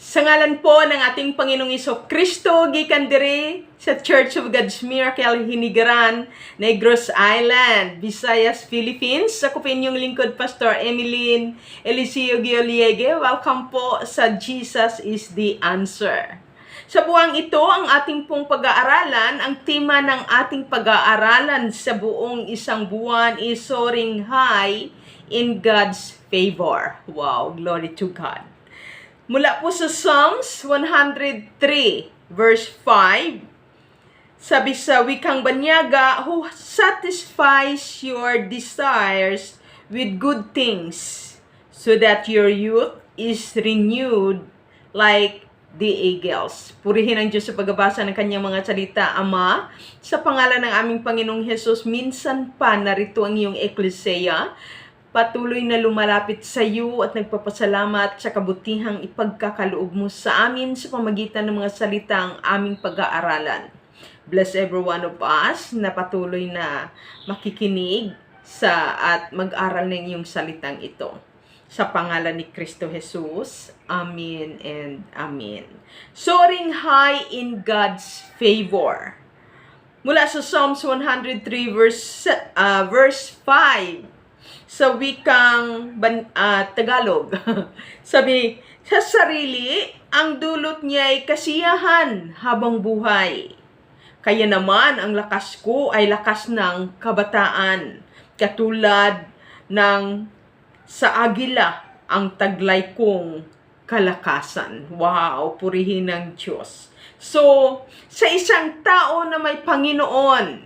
Sa ngalan po ng ating Panginoong Kristo, gikan diri sa Church of God's Miracle Hinigaran, Negros Island, Visayas, Philippines. Ako po inyong lingkod, Pastor Emeline Eliseo Gioliege. Welcome po sa Jesus is the Answer. Sa buwang ito, ang ating pong pag-aaralan, ang tema ng ating pag-aaralan sa buong isang buwan is soaring high in God's favor. Wow, glory to God. Mula po sa Psalms 103, verse 5, sabi sa wikang banyaga, who satisfies your desires with good things, so that your youth is renewed like the eagles. Purihin ang Diyos sa pagbabasa ng kanyang mga salita. Ama, sa pangalan ng aming Panginoong Hesus, minsan pa narito ang iyong ekleseya, patuloy na lumalapit sa iyo at nagpapasalamat sa kabutihang ipagkakaloob mo sa amin sa pamagitan ng mga salitang aming pag-aaralan. Bless every one of us na patuloy na makikinig at mag-aral ng iyong salitang ito. Sa pangalan ni Kristo Jesus, Amen and Amen. Soaring high in God's favor. Mula sa Psalms 103 verse 5, sa wikang Tagalog, sabi, sa sarili, ang dulot niya ay kasiyahan habang buhay. Kaya naman, ang lakas ko ay lakas ng kabataan, katulad ng sa agila ang taglay kong kalakasan. Wow, purihin ng Diyos. So, sa isang tao na may Panginoon,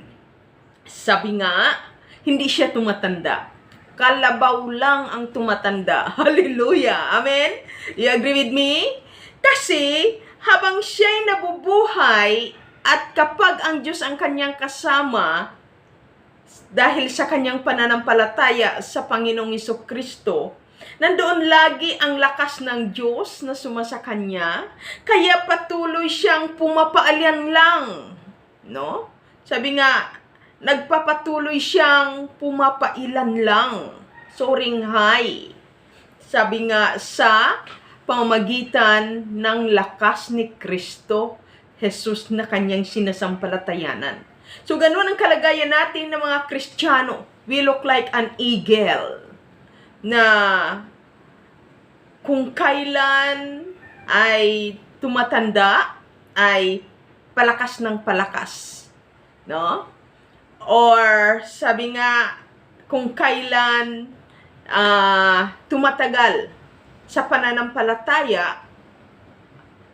sabi nga, hindi siya tumatanda. Kalabaw lang ang tumatanda. Hallelujah. Amen? You agree with me? Kasi, habang siya'y nabubuhay, at kapag ang Diyos ang kanyang kasama, dahil sa kanyang pananampalataya sa Panginoong Kristo, nandoon lagi ang lakas ng Diyos na sumasa kanya, kaya patuloy siyang pumapaalyan lang. No? Sabi nga, nagpapatuloy siyang pumapailan lang, soaring high. Sabi nga, sa pamamagitan ng lakas ni Kristo Jesus na kanyang sinasampalatayanan. So, ganun ang kalagayan natin ng mga Kristiyano. We look like an eagle na kung kailan ay tumatanda, ay palakas ng palakas. No? Or sabi nga, kung kailan tumatagal sa pananampalataya,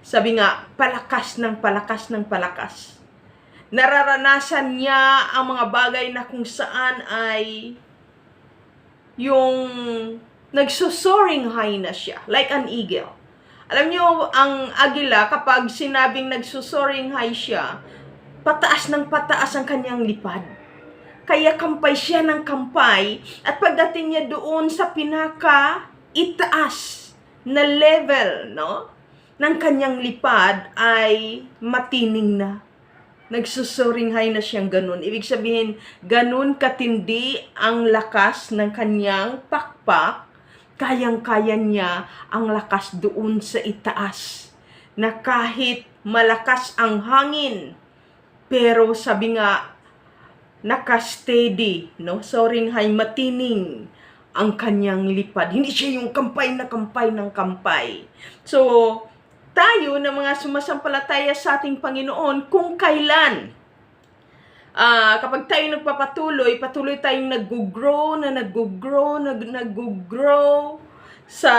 sabi nga, palakas ng palakas ng palakas. Nararanasan niya ang mga bagay na kung saan ay yung nagsusoaring high na siya, like an eagle. Alam niyo, ang agila, kapag sinabing nagsusoaring high siya, pataas ng pataas ang kanyang lipad. Kaya kampay siya ng kampay, at pagdating niya doon sa pinaka-itaas na level, no, ng kanyang lipad ay matining na. Nagsusoaring high na siyang ganun. Ibig sabihin, ganun katindi ang lakas ng kanyang pakpak, kayang-kaya niya ang lakas doon sa itaas. Na kahit malakas ang hangin, pero sabi nga, naka-steady, no? Soaring high, matining ang kanyang lipad. Hindi siya yung kampay na kampay ng kampay. So, tayo na mga sumasampalataya sa ating Panginoon, kung kailan, kapag tayo nagpapatuloy, patuloy tayong nag-grow sa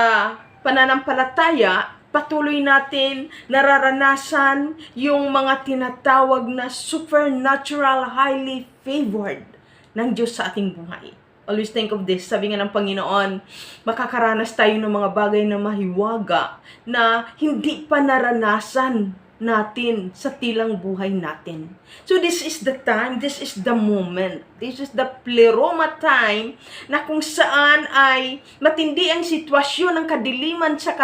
pananampalataya, patuloy natin nararanasan yung mga tinatawag na supernatural, highly favored ng Diyos sa ating buhay. Always think of this. Sabi nga ng Panginoon, makakaranas tayo ng mga bagay na mahiwaga na hindi pa naranasan natin sa tilang buhay natin. So this is the time, this is the moment This is the pleroma time na kung saan ay matindi ang sitwasyon ng kadiliman sa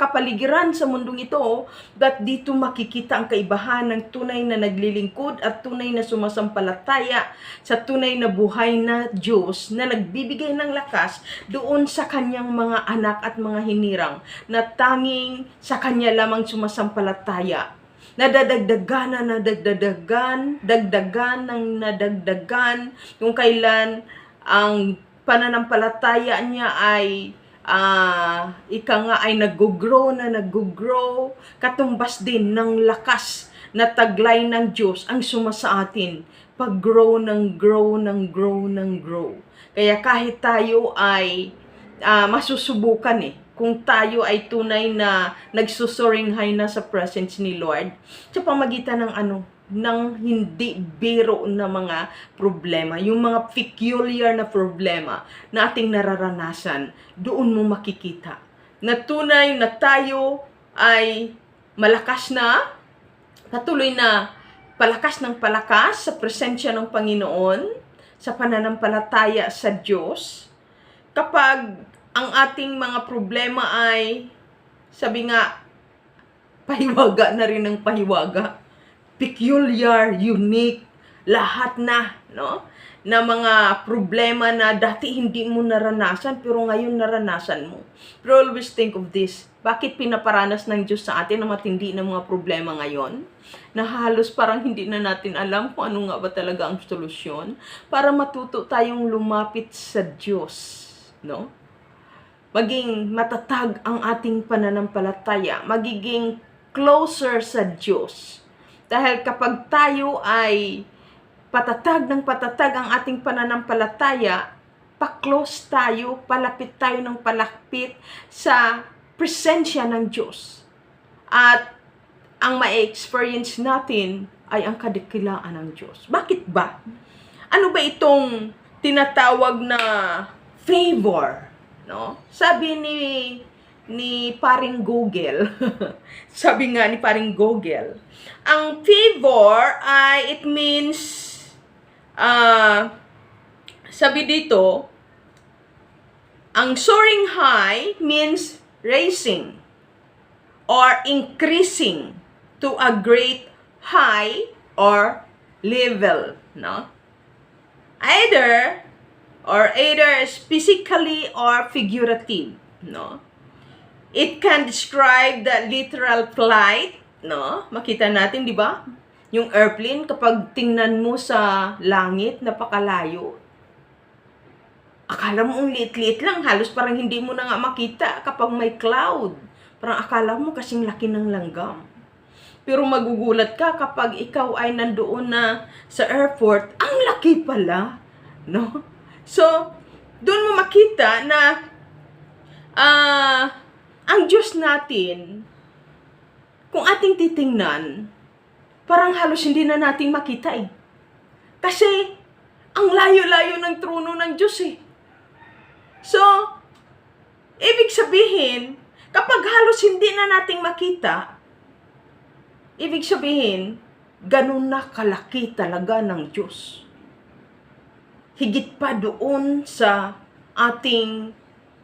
kapaligiran sa mundong ito, but dito makikita ang kaibahan ng tunay na naglilingkod at tunay na sumasampalataya sa tunay na buhay na Diyos na nagbibigay ng lakas doon sa kanyang mga anak at mga hinirang na tanging sa kanya lamang sumasampalataya. Nadadagdagan kung kailan ang pananampalataya niya ay nag-grow, katumbas din ng lakas na taglay ng Diyos ang sumasa atin pag-grow ng grow. Kaya kahit tayo ay masusubukan kung tayo ay tunay na nagsusuringhay na sa presence ni Lord sa pamagitan ng hindi biro na mga problema, yung mga peculiar na problema na ating nararanasan, doon mo makikita na tunay na tayo ay malakas na, patuloy na palakas ng palakas sa presensya ng Panginoon, sa pananampalataya sa Diyos, kapag ang ating mga problema ay, sabi nga, pahiwaga na rin ng pahiwaga. Peculiar, unique, lahat na, no? Na mga problema na dati hindi mo naranasan, pero ngayon naranasan mo. Pero always think of this. Bakit pinaparanas ng Diyos sa atin ang matindi na mga problema ngayon? Na halos parang hindi na natin alam kung ano nga ba talaga ang solusyon para matuto tayong lumapit sa Diyos, no? Maging matatag ang ating pananampalataya, magiging closer sa Diyos. Dahil kapag tayo ay patatag ang ating pananampalataya, pa-close tayo, palapit tayo ng palapit sa presensya ng Diyos. At ang ma-experience natin ay ang kadakilaan ng Diyos. Bakit ba? Ano ba itong tinatawag na favor? No? Sabi ni paring Google, sabi nga ni paring Google, ang favor ay it means, sabi dito, ang soaring high means raising or increasing to a great high or level, no? Either physically or figurative, no? It can describe the literal flight, no? Makita natin, di ba? Yung airplane, kapag tingnan mo sa langit, napakalayo. Akala mo ang liit-liit lang, halos parang hindi mo na nga makita kapag may cloud. Parang akala mo kasing laki ng langgam. Pero magugulat ka kapag ikaw ay nandoon na sa airport, ang laki pala, no? So, doon mo makita na ang Diyos natin, kung ating titingnan, parang halos hindi na natin makita Kasi, ang layo-layo ng trono ng Diyos So, ibig sabihin, kapag halos hindi na natin makita, ibig sabihin, ganun na kalaki talaga ng Diyos. Higit pa doon sa ating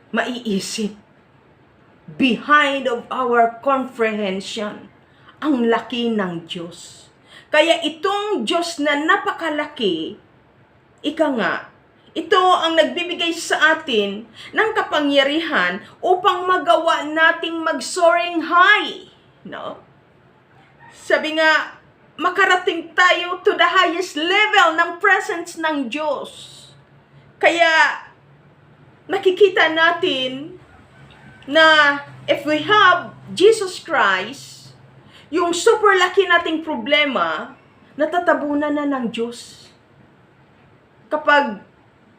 maiisip. Behind of our comprehension, ang laki ng Diyos. Kaya itong Diyos na napakalaki, ito ang nagbibigay sa atin ng kapangyarihan upang magawa nating mag-soaring high. No? Sabi nga, makarating tayo to the highest level ng presence ng Diyos. Kaya, nakikita natin na if we have Jesus Christ, yung super laki nating problema, natatabunan na ng Diyos. Kapag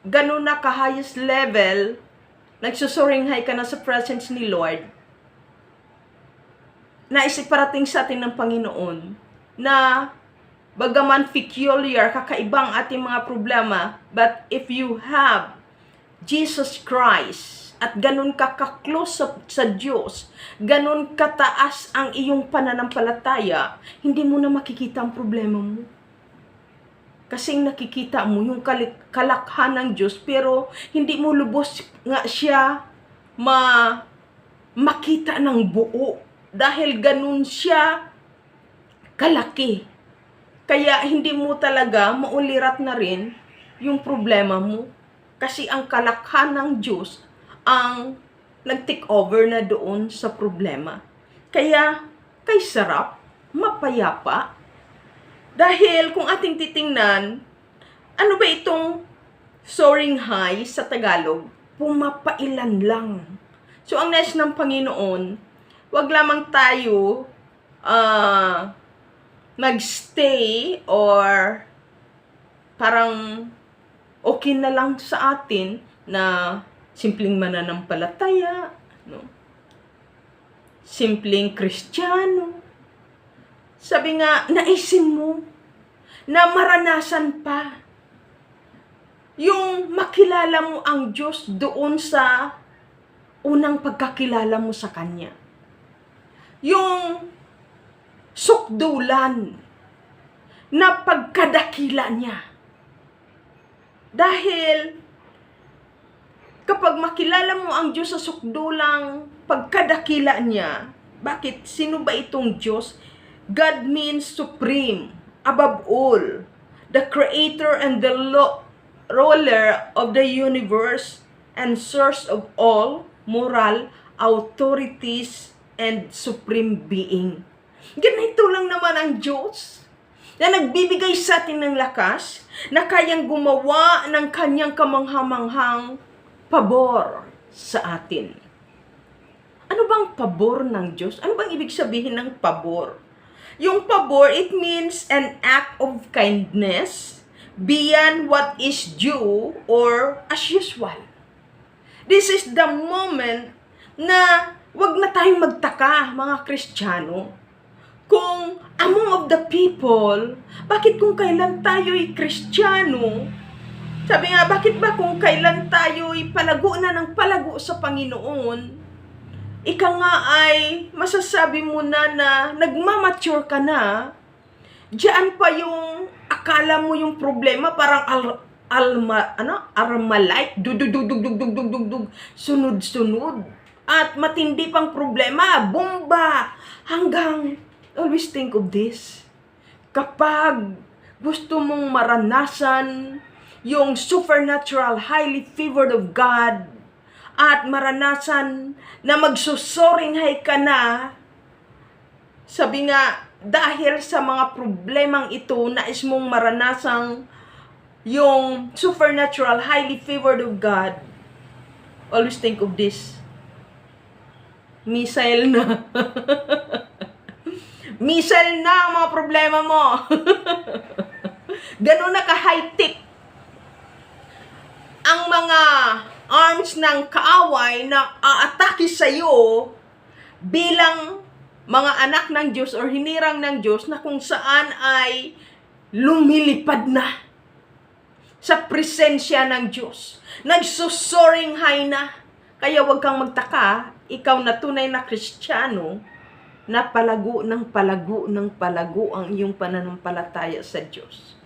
ganun na ka-highest level, nagsusoaring high ka na sa presence ni Lord, naisiparating sa atin ng Panginoon na bagaman peculiar, kakaibang ating mga problema, but if you have Jesus Christ at ganun ka ka-close sa Diyos, ganun kataas ang iyong pananampalataya, hindi mo na makikita ang problema mo. Kasing nakikita mo yung kalakhan ng Diyos, pero hindi mo lubos nga siya makita ng buo. Dahil ganun siya kalaki. Kaya hindi mo talaga maulirat na rin yung problema mo. Kasi ang kalakhan ng Diyos ang nag-take over na doon sa problema. Kaya kay sarap, mapayapa. Dahil kung ating titingnan, ano ba itong soaring high sa Tagalog? Pumapailan lang. So ang nais ng Panginoon, wag lamang tayo magstay or parang okay na lang sa atin na simpleng mananampalataya, no? Simpleng Kristiyano. Sabi nga, naisin mo na maranasan pa yung makilala mo ang Diyos doon sa unang pagkakilala mo sa Kanya. Yung sukdulan na pagkadakila niya. Dahil kapag makilala mo ang Diyos sa sukdulang pagkadakila niya, bakit? Sino ba itong Diyos? God means supreme, above all, the creator and the ruler of the universe and source of all moral authorities and supreme being. Ganito lang naman ang Diyos na nagbibigay sa atin ng lakas na kayang gumawa ng kanyang kamanghamanghang pabor sa atin. Ano bang pabor ng Diyos? Ano bang ibig sabihin ng pabor? Yung pabor, it means an act of kindness beyond what is due or as usual. This is the moment na wag na tayong magtaka, mga Kristiyano. Kung among of the people, bakit kung kailan tayo'y Kristiyano, sabi nga, bakit ba kung kailan tayo'y palago na ng palago sa Panginoon, ika nga ay masasabi mo na nagmamature ka na, diyan pa yung akala mo yung problema parang Armalite, dudug, sunod-sunod. At matindi pang problema, bomba, hanggang, always think of this. Kapag gusto mong maranasan yung supernatural, highly favored of God, at maranasan na magsusoring high ka na, sabi nga, dahil sa mga problemang ito, nais mong maranasang yung supernatural, highly favored of God, always think of this. Missile na. Missile na ang mga problema mo. Ganun na ka-high-tech ang mga arms ng kaaway na aatake sa iyo bilang mga anak ng Diyos or hinirang ng Diyos na kung saan ay lumilipad na sa presensya ng Diyos. Nagsusoring high na. Kaya huwag kang magtaka, ikaw na tunay na Kristiyano, na palago ng palago ang iyong pananampalataya sa Diyos.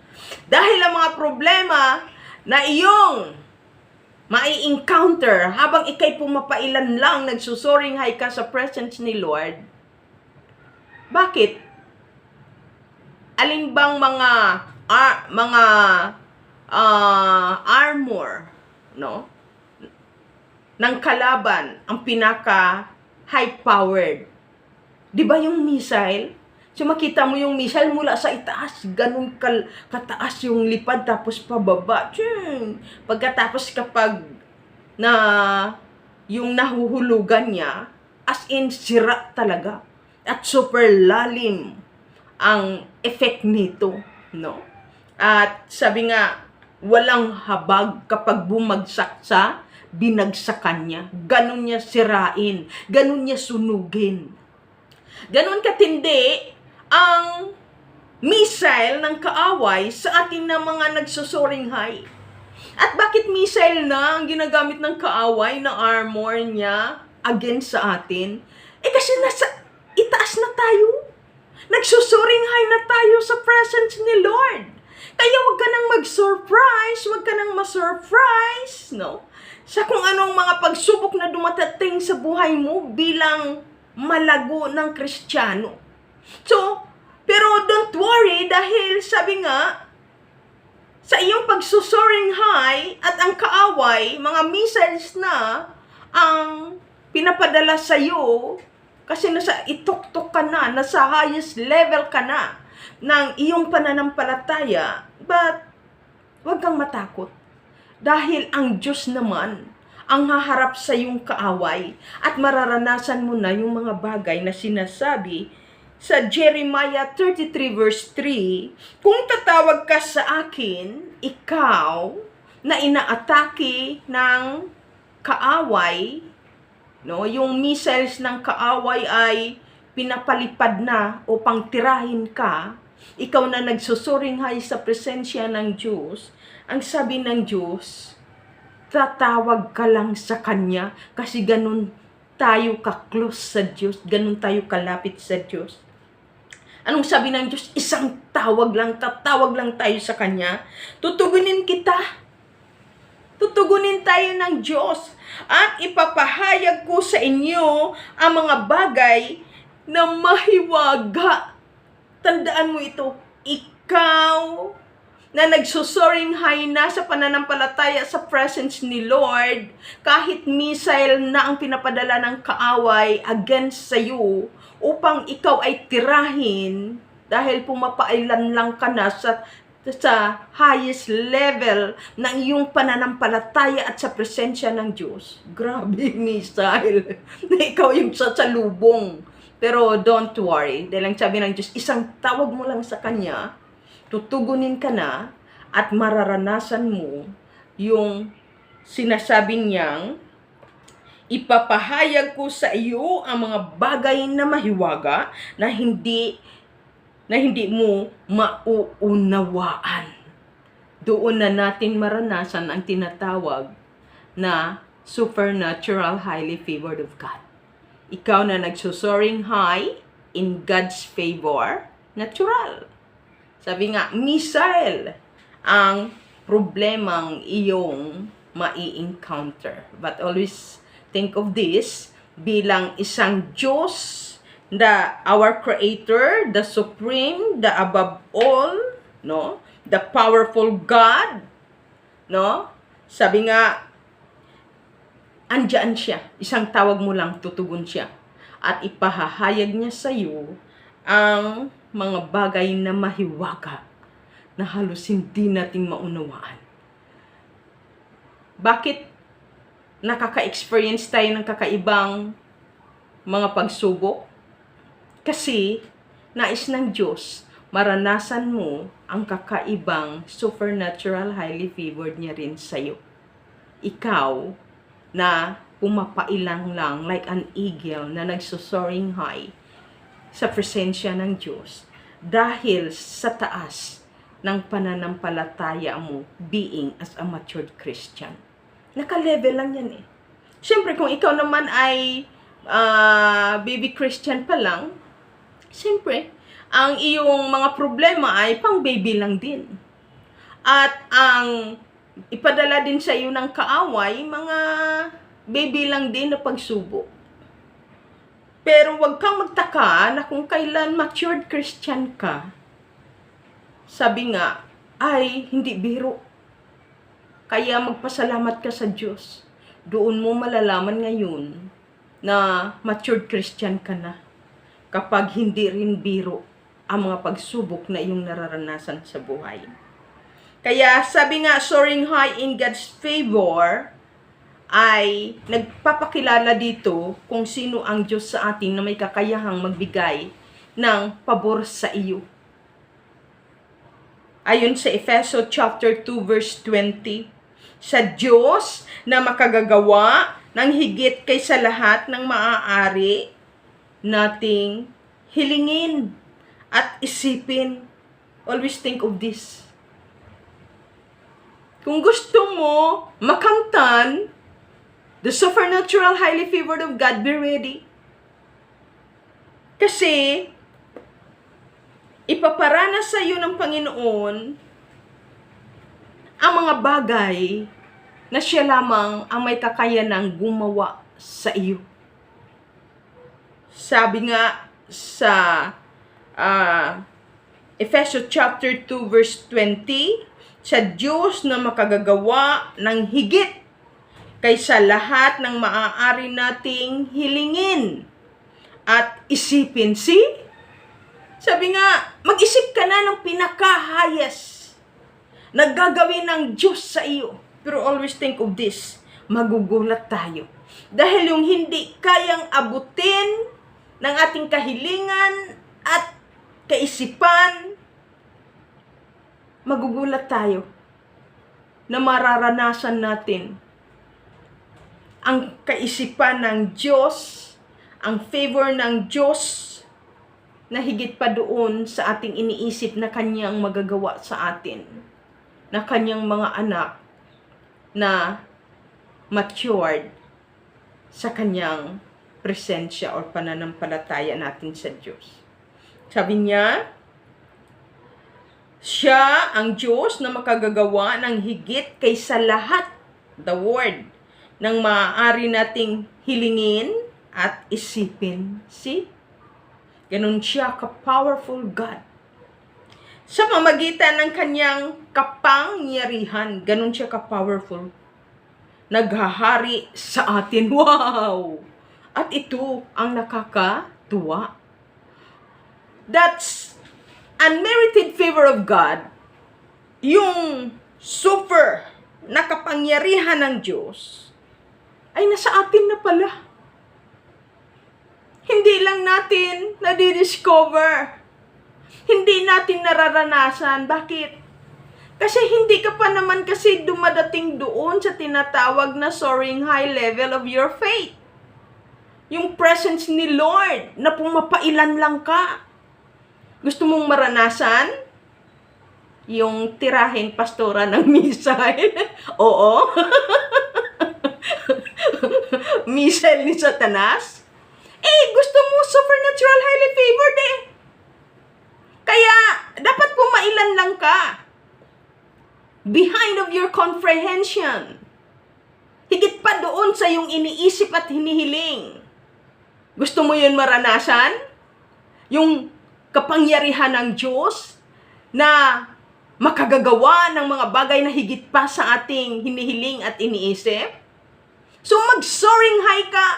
Dahil ang mga problema na iyong mai-encounter habang ikay pumapailan lang, nagsusoring high ka sa presence ni Lord. Bakit? Alin bang mga armor, no, ng kalaban ang pinaka high-powered? Di ba yung missile? So makita mo yung missile mula sa itaas, ganun kataas yung lipad tapos pababa. Pagkatapos kapag na yung nahuhulugan niya, as in sira talaga. At super lalim ang effect nito, no? At sabi nga, walang habag kapag bumagsak sa binagsakan niya. Ganun niya sirain, ganun niya sunugin. Ganun katindi ang missile ng kaaway sa atin na mga nagsusoring high. At bakit missile na ang ginagamit ng kaaway na armor niya against sa atin? Kasi nasa itaas na tayo. Nagsusoring high na tayo sa presence ni Lord. Kaya wag ka nang mag-surprise, wag ka nang ma-surprise, no? Sa kung anong mga pagsubok na dumatating sa buhay mo bilang malago ng Kristiyano. So, pero don't worry dahil sabi nga, sa iyong pagsusoaring high at ang kaaway, mga missiles na ang pinapadala sa iyo kasi nasa ituktok ka na, nasa highest level ka na ng iyong pananampalataya, but huwag kang matakot. Dahil ang Diyos naman ang haharap sa iyong kaaway at mararanasan mo na yung mga bagay na sinasabi sa Jeremiah 33 verse 3, kung tatawag ka sa akin, ikaw na inaatake ng kaaway, no, yung missiles ng kaaway ay pinapalipad na upang tirahin ka, ikaw na nagsusuringhay sa presensya ng Diyos, ang sabi ng Diyos, tatawag ka lang sa Kanya kasi ganun tayo ka-close sa Diyos, ganun tayo kalapit sa Diyos. Anong sabi ng Diyos? Isang tawag lang, tatawag lang tayo sa Kanya. Tutugunin kita. Tutugunin tayo ng Diyos. At ipapahayag ko sa inyo ang mga bagay na mahiwaga. Tandaan mo ito. Ikaw na nagsusoaring high na sa pananampalataya sa presence ni Lord, kahit missile na ang pinapadala ng kaaway against sa iyo, upang ikaw ay tirahin dahil pumapailan lang ka na sa highest level ng iyong pananampalataya at sa presensya ng Diyos. Grabe, missile na ikaw yung sasalubong. Pero don't worry, dahil ang sabi ng Diyos, isang tawag mo lang sa Kanya, tutugunin ka na at mararanasan mo yung sinasabi niyang, ipapahayag ko sa iyo ang mga bagay na mahiwaga na hindi mo mauunawaan. Doon na natin maranasan ang tinatawag na supernatural, highly favored of God. Ikaw na nagsusoaring high in God's favor, natural. Sabi nga, missile ang problemang iyong mai-encounter. But always think of this bilang isang Diyos, our Creator, the Supreme, the above all, no? The powerful God, no? Sabi nga, andyan siya. Isang tawag mo lang, tutugon siya. At ipahahayag niya sa iyo ang mga bagay na mahiwaga na halos hindi natin maunawaan. Bakit nakaka-experience tayo ng kakaibang mga pagsubok? Kasi nais ng Diyos, maranasan mo ang kakaibang supernatural, highly favored niya rin sa'yo. Ikaw na pumapailang lang like an eagle na nagsusoaring high sa presensya ng Diyos dahil sa taas ng pananampalataya mo being as a matured Christian. Naka-level lang yan eh. Siyempre, kung ikaw naman ay baby Christian pa lang, siyempre, ang iyong mga problema ay pang-baby lang din. At ang ipadala din sa iyo ng kaaway, mga baby lang din na pagsubok. Pero huwag kang magtaka na kung kailan matured Christian ka, sabi nga, ay hindi biro. Kaya magpasalamat ka sa Diyos. Doon mo malalaman ngayon na matured Christian ka na. Kapag hindi rin biro ang mga pagsubok na iyong nararanasan sa buhay. Kaya sabi nga, soaring high in God's favor ay nagpapakilala dito kung sino ang Diyos sa atin na may kakayahang magbigay ng pabor sa iyo. Ayon sa Efeso chapter 2 verse 20, sa Diyos na makagagawa ng higit kaysa lahat ng maaari nating hilingin at isipin. Always think of this. Kung gusto mo makamtan the supernatural, highly favored of God, be ready. Kasi ipaparanas sa iyo ng Panginoon ang mga bagay na siya lamang ang may kakayanang gumawa sa iyo. Sabi nga sa Ephesians chapter 2 verse 20, sa Diyos na makagagawa ng higit kaysa lahat ng maaari nating hilingin at isipin. Sabi nga, mag-isip ka na ng pinakahayas na gagawin ng Diyos sa iyo. Pero always think of this, magugulat tayo. Dahil yung hindi kayang abutin ng ating kahilingan at kaisipan, magugulat tayo na mararanasan natin ang kaisipan ng Diyos, ang favor ng Diyos, na higit pa doon sa ating iniisip na Kanyang magagawa sa atin, na Kanyang mga anak na matured sa Kanyang presensya or pananampalataya natin sa Diyos. Sabi niya, siya ang Diyos na makagagawa ng higit kaysa lahat, the word, ng maaari nating hilingin at isipin. Ganun siya ka-powerful God. Sa pamamagitan ng Kanyang kapangyarihan, ganun siya ka-powerful. Naghahari sa atin. Wow! At ito ang nakakatuwa. That's unmerited favor of God, yung super na kapangyarihan ng Diyos, ay nasa atin na pala. Hindi lang natin nadidiscover. Hindi natin nararanasan. Bakit? Kasi hindi ka pa naman kasi dumadating doon sa tinatawag na soaring high level of your faith. Yung presence ni Lord na pumapailan lang ka. Gusto mong maranasan? Yung tirahin pastora ng missile? Oo. Missile ni Satanas? Gusto mo supernatural highly favored eh. Kaya, dapat pumailan lang ka. Behind of your comprehension. Higit pa doon sa yung iniisip at hinihiling. Gusto mo yun maranasan? Yung kapangyarihan ng Diyos na makagagawa ng mga bagay na higit pa sa ating hinihiling at iniisip? So, mag-soaring high ka.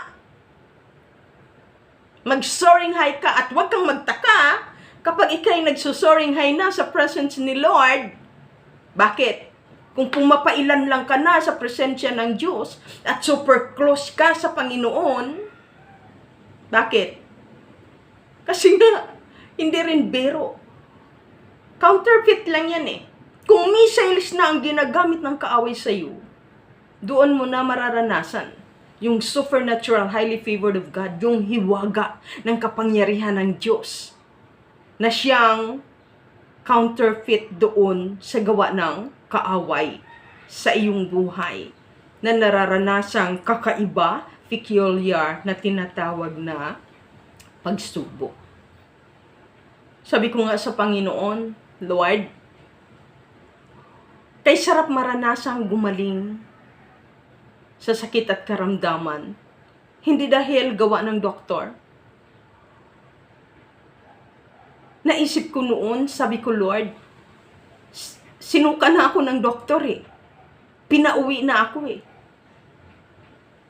Mag-soaring high ka at huwag kang magtaka kapag ikay nagsusoaring high na sa presence ni Lord. Bakit? Kung pumapailan lang ka na sa presensya ng Diyos at super close ka sa Panginoon, bakit? Kasi nga, hindi rin biro. Counterfeit lang yan eh. Kung missiles na ang ginagamit ng kaaway sa iyo, doon mo na mararanasan yung supernatural, highly favored of God, yung hiwaga ng kapangyarihan ng Diyos na siyang counterfeit doon sa gawa ng kaaway sa iyong buhay na nararanasang kakaiba, peculiar na tinatawag na pagsubok. Sabi ko nga sa Panginoon, Lord, kay sarap maranasang gumaling sa sakit at karamdaman, hindi dahil gawa ng doktor. Naisip ko noon, sabi ko, Lord, sinuka na ako ng doktor eh. Pinauwi na ako eh.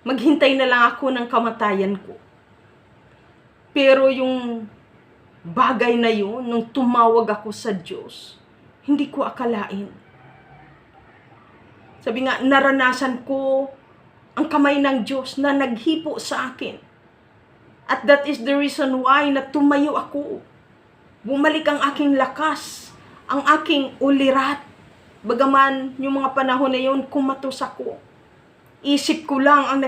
Maghintay na lang ako ng kamatayan ko. Pero yung bagay na yun, nung tumawag ako sa Diyos, hindi ko akalain. Sabi nga, naranasan ko ang kamay ng Diyos na naghipo sa akin. At that is the reason why na tumayo ako. Bumalik ang aking lakas, ang aking ulirat. Bagaman yung mga panahon na yun, kumatos ako. Isip ko lang ang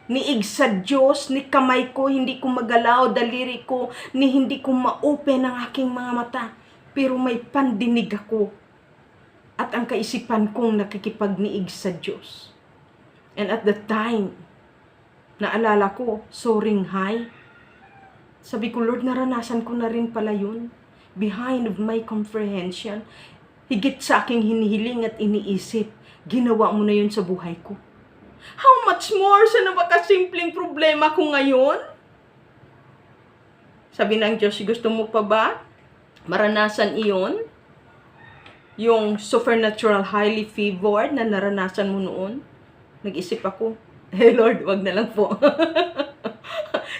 niig sa Diyos, ni kamay ko, hindi ko magalaw, daliri ko, ni hindi ko ma-open ang aking mga mata. Pero may pandinig ako. At ang kaisipan kong nakikipagniig sa Diyos. And at the time, naalala ko, soaring high. Sabi ko, Lord, naranasan ko na rin pala yun. Behind of my comprehension. higit sa aking hinihiling at iniisip, ginawa mo na yun sa buhay ko. How much more sa napakasimpleng problema ko ngayon? Sabi ng Diyos, gusto mo pa ba maranasan iyon? Yung supernatural highly favored na naranasan mo noon? Nag-isip ako, Lord, wag na lang po.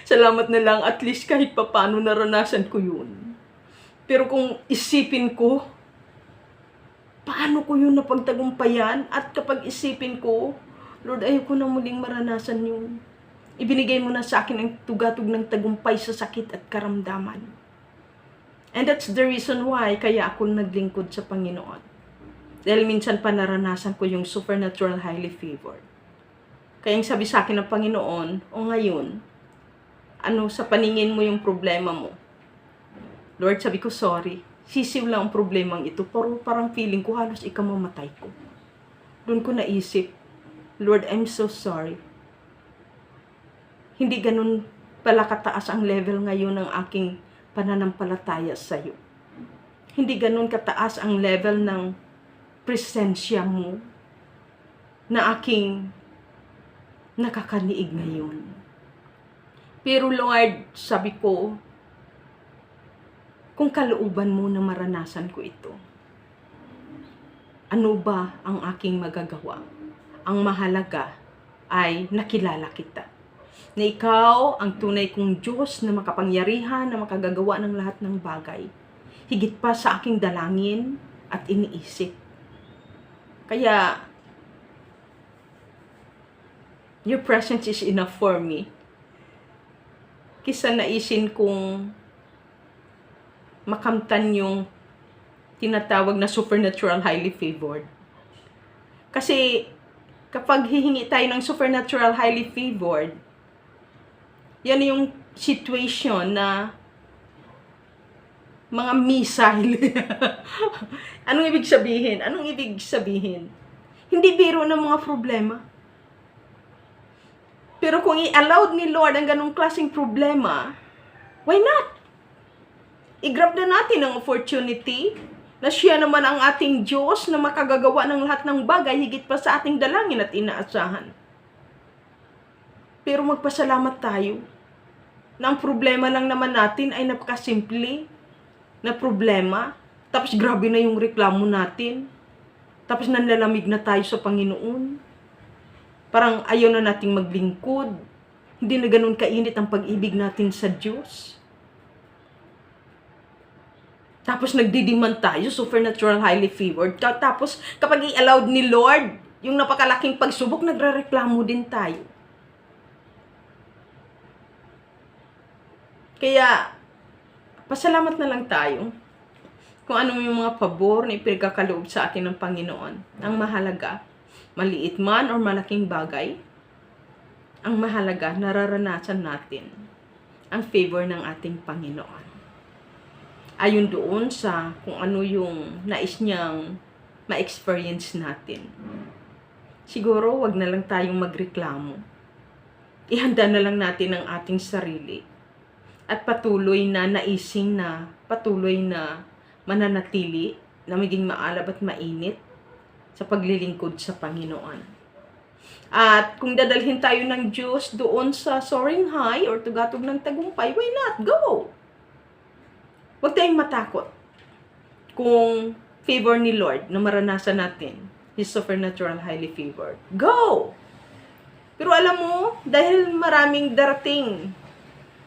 Salamat na lang, at least kahit paano naranasan ko yun. Pero kung isipin ko, paano ko yun napagtagumpayan? At kapag isipin ko, Lord, ayoko na muling maranasan yun. Ibinigay mo na sa akin ang tugatog ng tagumpay sa sakit at karamdaman. And that's the reason why kaya ako naglingkod sa Panginoon. Dahil minsan pa naranasan ko yung supernatural highly favored. Kaya yung sabi sa akin ng Panginoon, o ngayon, ano sa paningin mo yung problema mo? Lord, sabi ko, sorry. Sisiw lang ang problemang ito. Pero parang feeling ko halos ikamamatay ko. Doon ko naisip, Lord, I'm so sorry. Hindi ganun pala kataas ang level ngayon ng aking pananampalataya sa iyo. Hindi ganun kataas ang level ng presensya mo na aking nakakaniig ngayon. Pero Lord, sabi ko, kung kalooban mo na maranasan ko ito, ano ba ang aking magagawa? Ang mahalaga ay nakilala kita. Na ikaw ang tunay kong Diyos na makapangyarihan, na makagagawa ng lahat ng bagay. Higit pa sa aking dalangin at iniisip. Kaya, your presence is enough for me. Kisa naisin kong makamtan yung tinatawag na supernatural highly favored. Kasi, kapag hihingi tayo ng supernatural highly favored, yan yung situation na mga missile. Anong ibig sabihin? Anong ibig sabihin? Hindi biro ng mga problema. Pero kung i-allowed ni Lord ang ganong klaseng problema, why not? I-grab na natin ang opportunity na siya naman ang ating Diyos na makagagawa ng lahat ng bagay higit pa sa ating dalangin at inaasahan. Pero magpasalamat tayo na ang problema lang naman natin ay napakasimple na problema. Tapos grabe na yung reklamo natin. Tapos nanlalamig na tayo sa Panginoon. Parang ayaw na nating maglingkod. Hindi na ganun kainit ang pag-ibig natin sa Diyos. Tapos nagdidiman tayo, supernatural highly favored. Tapos kapag i-allowed ni Lord yung napakalaking pagsubok, nagre-reklamo din tayo. Kaya, pasalamat na lang tayo kung ano yung mga pabor na ipinagkakaloob sa atin ng Panginoon. Ang mahalaga, maliit man o malaking bagay, ang mahalaga, nararanasan natin ang favor ng ating Panginoon. Ayon doon sa kung ano yung nais niyang ma-experience natin. Siguro, wag na lang tayong magreklamo. Ihanda na lang natin ang ating sarili. At patuloy na naising na, patuloy na mananatili, na maging maalab at mainit sa paglilingkod sa Panginoon. At kung dadalhin tayo ng Diyos doon sa soaring high or tugatog ng tagumpay, why not? Go! Huwag tayong matakot kung favor ni Lord na maranasan natin, His supernatural highly favored. Go! Pero alam mo, dahil maraming darating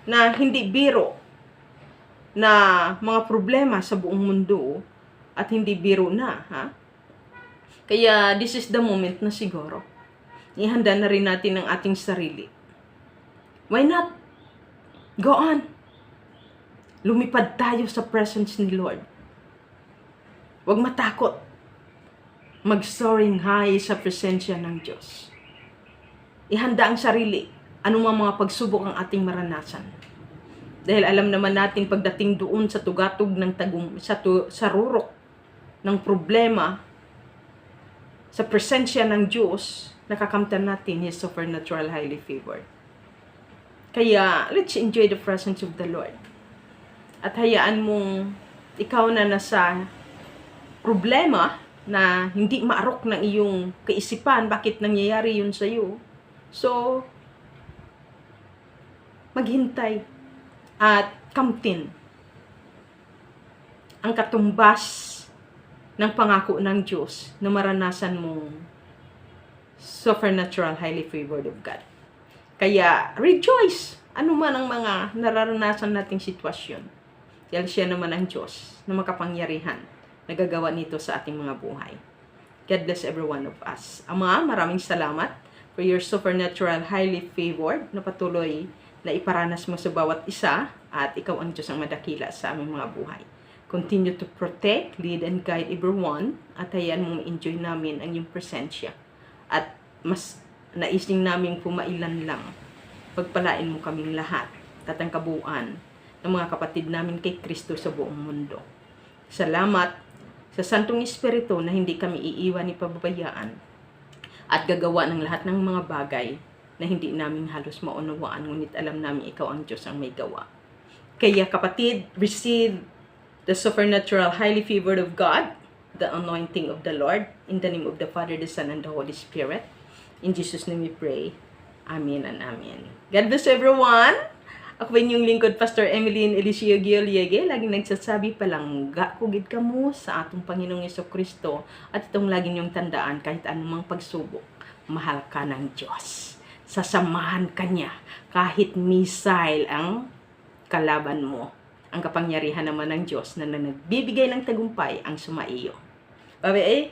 na hindi biro na mga problema sa buong mundo at hindi biro na, ha? Kaya this is the moment na siguro ihanda na rin natin ang ating sarili. Why not? Go on. Lumipad tayo sa presence ni Lord. Huwag matakot. Mag-soaring high sa presensya ng Diyos. Ihanda ang sarili. Anumang mga pagsubok ang ating maranasan. Dahil alam naman natin pagdating doon sa tugatog ng sa rurok ng problema, sa presensya ng Diyos, nakakamtan natin His supernatural highly favored. Kaya, let's enjoy the presence of the Lord. At hayaan mong ikaw na nasa problema na hindi maarok ng iyong kaisipan, bakit nangyayari yun sa'yo. So, maghintay at kamtin ang katumbas ng pangako ng Diyos na maranasan mong supernatural, highly favored of God. Kaya, rejoice! Ano man ang mga nararanasan nating sitwasyon. Dahil siya naman ang Diyos na makapangyarihan nagagawa nito sa ating mga buhay. God bless every one of us. Ama, maraming salamat for your supernatural, highly favored na patuloy na iparanas mo sa bawat isa at ikaw ang Diyos ang madakila sa aming mga buhay. Continue to protect, lead, and guide everyone at hayaan mong ma-enjoy namin ang iyong presensya. At mas naising namin pumailan lang. Pagpalain mo kaming lahat at ang kabuuan ng mga kapatid namin kay Kristo sa buong mundo. Salamat sa Santong Espiritu na hindi kami iiwan ni pababayaan at gagawa ng lahat ng mga bagay na hindi namin halos maunawaan, ngunit alam namin ikaw ang Diyos ang may gawa. Kaya kapatid, receive the supernatural, highly favored of God, the anointing of the Lord, in the name of the Father, the Son, and the Holy Spirit. In Jesus' name we pray. Amen and amen. God bless everyone! Ako inyong lingkod, Pastor Emeline Eliseo Gioliege, laging nagsasabi palangga kugid ka mo sa atong Panginoong Jesucristo at itong laging niyong tandaan kahit anumang pagsubok, mahal ka ng Diyos. Sasamahan ka niya kahit missile ang kalaban mo. Ang kapangyarihan naman ng Diyos na nagbibigay ng tagumpay ang sumaiyo. Bye-bye!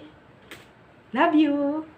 Love you!